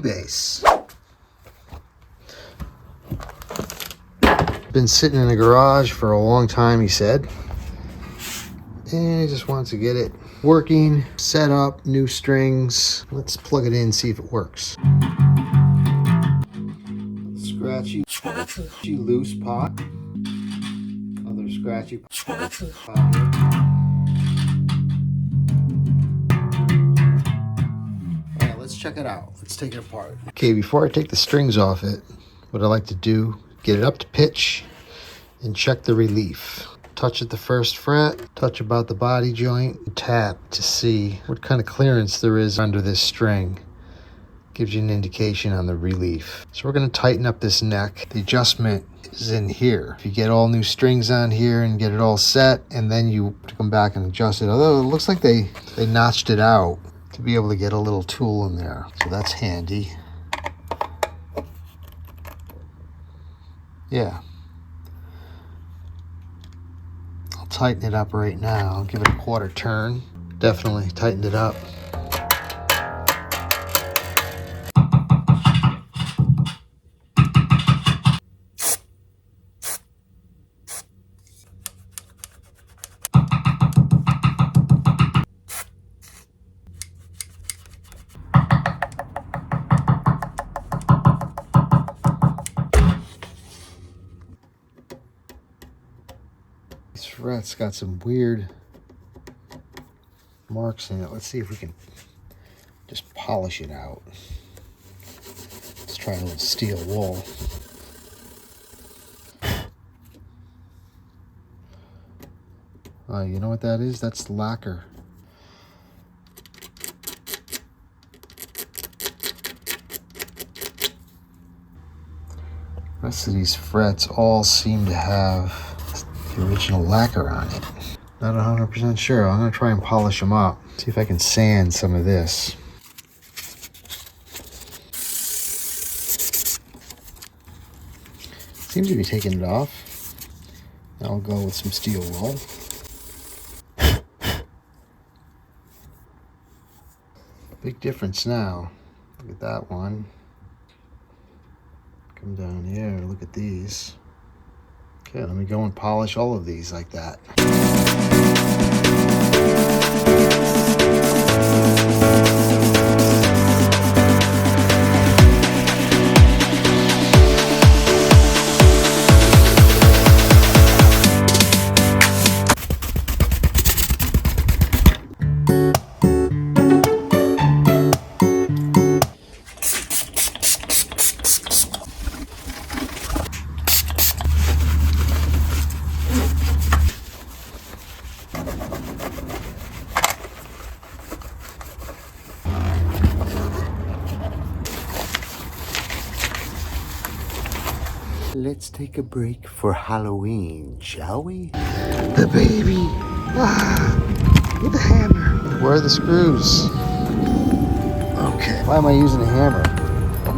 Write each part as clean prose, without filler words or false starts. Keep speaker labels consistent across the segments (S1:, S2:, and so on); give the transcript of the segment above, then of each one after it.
S1: bass. Been sitting in the garage for a long time, he said. And he just wants to get it working, set up, new strings. Let's plug it in, see if it works. Scratchy, loose pot. Another scratchy pot here. Alright, let's check it out. Let's take it apart. Okay, before I take the strings off it, what I like to do, get it up to pitch and check the relief. Touch at the first fret, touch about the body joint, tap to see what kind of clearance there is under this string. Gives you an indication on the relief. So we're going to tighten up this neck. The adjustment is in here. If you get all new strings on here and get it all set, and then you come back and adjust it. Although it looks like they notched it out to be able to get a little tool in there. So that's handy. Yeah. I'll tighten it up right now. I'll give it a quarter turn. Definitely tightened it up. This fret's got some weird marks in it. Let's see if we can just polish it out. Let's try a little steel wool. You know what that is? That's lacquer. The rest of these frets all seem to have the original lacquer on it. Not 100% sure. I'm going to try and polish them up. See if I can sand some of this. Seems to be taking it off. I'll go with some steel wool. Big difference now. Look at that one. Come down here, look at these. Okay, let me go and polish all of these like that. Let's take a break for Halloween, shall we? The baby! With the hammer. Where are the screws? Okay. Why am I using a hammer?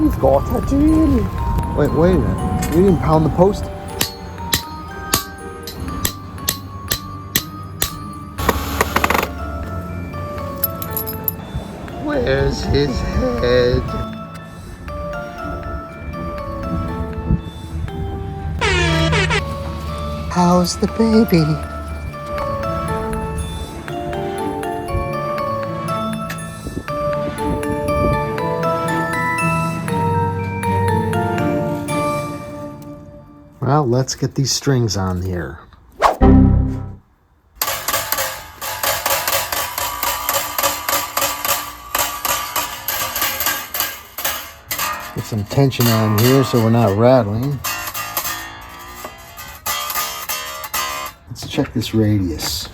S1: We've got it in. Wait a minute. We didn't pound the post. Where's his head? How's the baby? Well, let's get these strings on here. Get some tension on here so we're not rattling. Let's check this radius.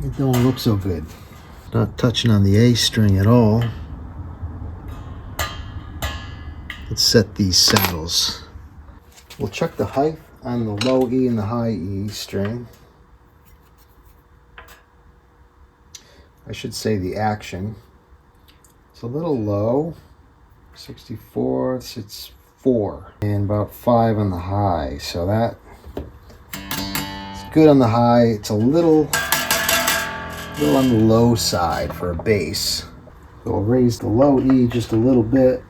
S1: It don't look so good. Not touching on the A string at all. Let's set these saddles. We'll check the height on the low E and the high E string. I should say the action. It's a little low. 64ths, it's 4. And about 5 on the high. So that it's good on the high. It's a little on the low side for a bass. So I'll raise the low E just a little bit.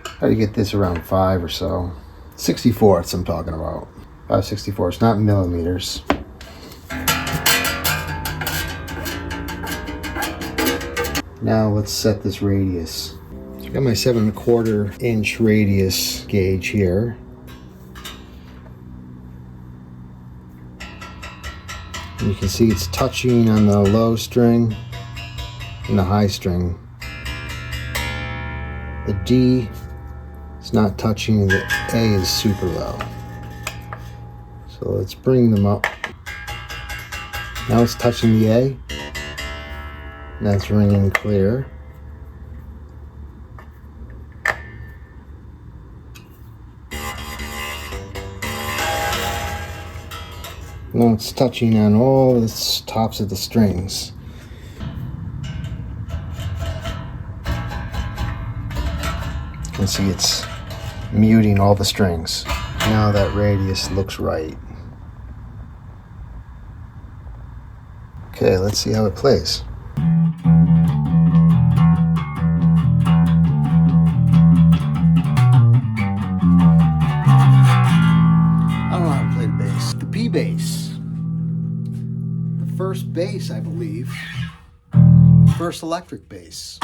S1: Try to get this around 5 or so. 64ths I'm talking about. 5/64, not millimeters. Now let's set this radius. So I got my 7¼ inch radius gauge here. And you can see it's touching on the low string and the high string. The D is not touching, the A is super low. So let's bring them up. Now it's touching the A. That's ringing clear. Now it's touching on all the tops of the strings. You can see it's muting all the strings. Now that radius looks right. Okay, let's see how it plays. B bass. The first bass, I believe. First electric bass.